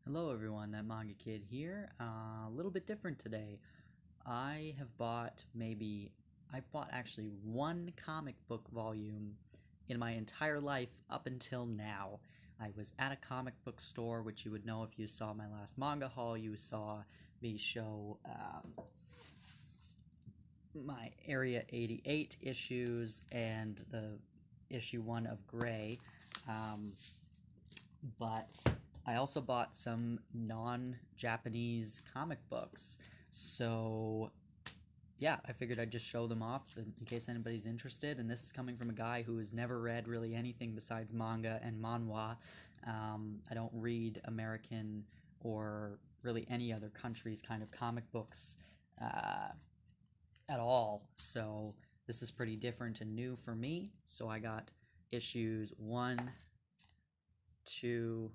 Hello everyone, that Manga Kid here. A little bit different today. I've bought actually one comic book volume in my entire life up until now. I was at a comic book store, which you would know if you saw my last manga haul. You saw me show my Area 88 issues and the issue 1 of Gray. But I also bought some non-Japanese comic books. So, yeah, I figured I'd just show them off in case anybody's interested. And this is coming from a guy who has never read really anything besides manga and manhwa. I don't read American or really any other country's kind of comic books at all. So, this is pretty different and new for me. So, I got issues 1, 2,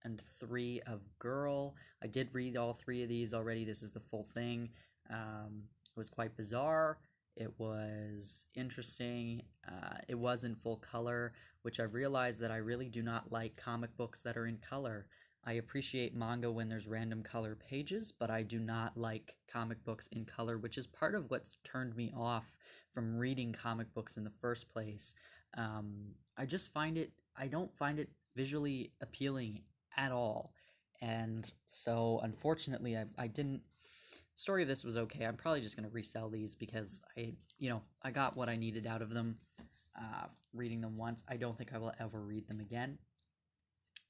and 3 of Girl. I did read all 3 of these already. This is the full thing. It was quite bizarre. It was interesting. It was in full color, which I've realized that I really do not like comic books that are in color. I appreciate manga when there's random color pages, but I do not like comic books in color, which is part of what's turned me off from reading comic books in the first place. I don't find it visually appealing at all. And so, unfortunately, I didn't. Story of this was okay. I'm probably just going to resell these because I got what I needed out of them reading them once. I don't think I will ever read them again.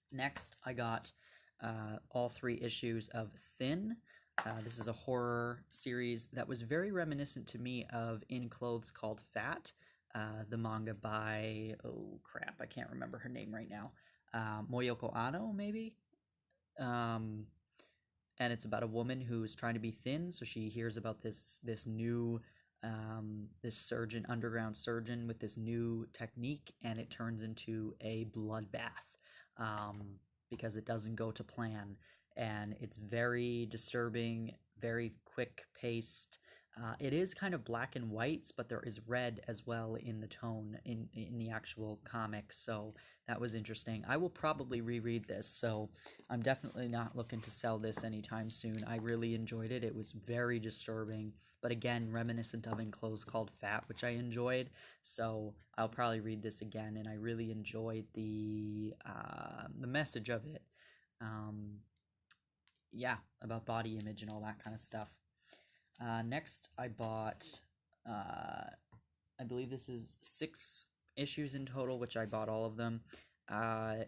Next, I got all 3 issues of Thin. This is a horror series that was very reminiscent to me of In Clothes Called Fat, the manga by, oh crap, I can't remember her name right now. Moyoko Ano, maybe? And it's about a woman who's trying to be thin, so she hears about this new this underground surgeon with this new technique, and it turns into a bloodbath because it doesn't go to plan, and it's very disturbing, very quick paced. It is kind of black and whites, but there is red as well in the tone in the actual comics, so that was interesting. I will probably reread this, so I'm definitely not looking to sell this anytime soon. I really enjoyed it. It was very disturbing, but again, reminiscent of In Clothes Called Fat, which I enjoyed, so I'll probably read this again, and I really enjoyed the message of it. Yeah, about body image and all that kind of stuff. Next, I bought, I believe this is 6 issues in total, which I bought all of them. I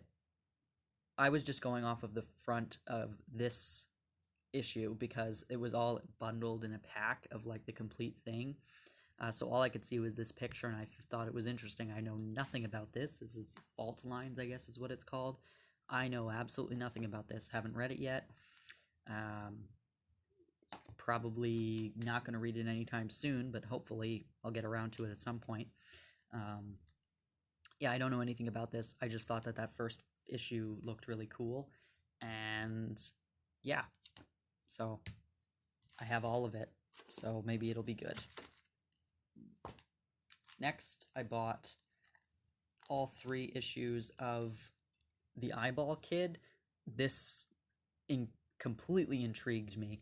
was just going off of the front of this issue because it was all bundled in a pack of like the complete thing. So all I could see was this picture, and I thought it was interesting. I know nothing about this. This is Fault Lines, I guess is what it's called. I know absolutely nothing about this. Haven't read it yet. Probably not going to read it anytime soon, but hopefully I'll get around to it at some point. Yeah, I don't know anything about this. I just thought that first issue looked really cool, and yeah, so I have all of it, so maybe it'll be good. Next, I bought all 3 issues of The Eyeball Kid. This completely intrigued me.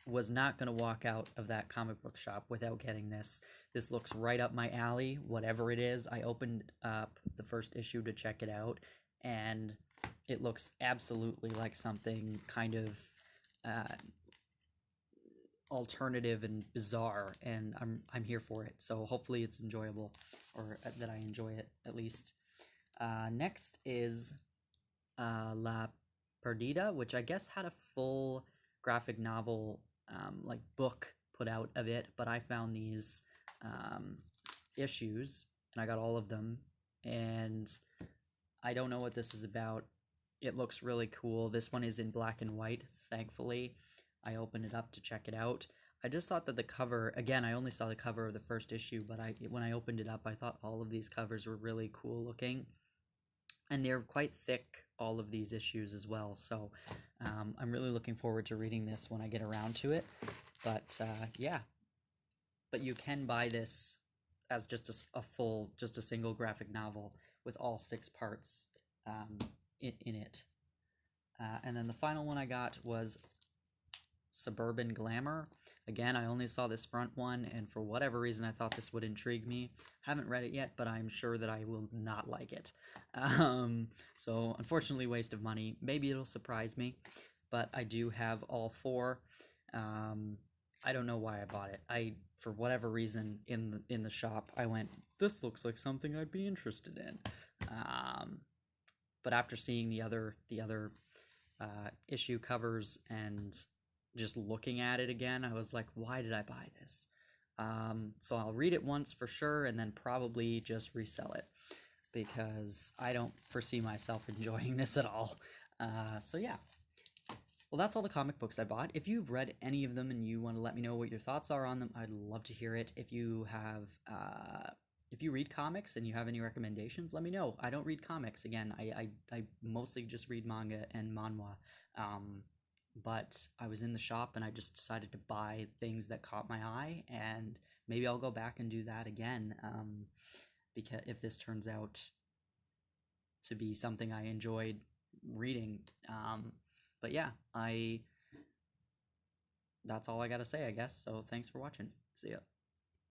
Was not going to walk out of that comic book shop without getting this. This looks right up my alley, whatever it is. I opened up the first issue to check it out, and it looks absolutely like something kind of alternative and bizarre, and I'm here for it. So hopefully it's enjoyable, or that I enjoy it at least. Next is La Perdida, which I guess had a full graphic novel like book put out of it, but I found these issues and I got all of them, and I don't know what this is about. It looks really cool. This one is in black and white, thankfully. I opened it up to check it out. I just thought that the cover, again, I only saw the cover of the first issue, but when I opened it up, I thought all of these covers were really cool looking. And they're quite thick, all of these issues as well. So I'm really looking forward to reading this when I get around to it. But yeah. But you can buy this as just a single graphic novel with all 6 parts in it. And then the final one I got was Suburban Glamour. Again, I only saw this front one, and for whatever reason, I thought this would intrigue me. Haven't read it yet, but I'm sure that I will not like it. So, unfortunately, waste of money. Maybe it'll surprise me, but I do have all four. I don't know why I bought it. For whatever reason, in the shop, I went, this looks like something I'd be interested in. But after seeing the other issue covers and just looking at it again, I was like, why did I buy this? So I'll read it once for sure, and then probably just resell it, because I don't foresee myself enjoying this at all. So yeah. Well, that's all the comic books I bought. If you've read any of them and you want to let me know what your thoughts are on them, I'd love to hear it. If you read comics and you have any recommendations, let me know. I don't read comics. Again, I mostly just read manga and manhwa. But I was in the shop and I just decided to buy things that caught my eye, and maybe I'll go back and do that again, because if this turns out to be something I enjoyed reading. But yeah, that's all I gotta say, I guess. So thanks for watching. See ya.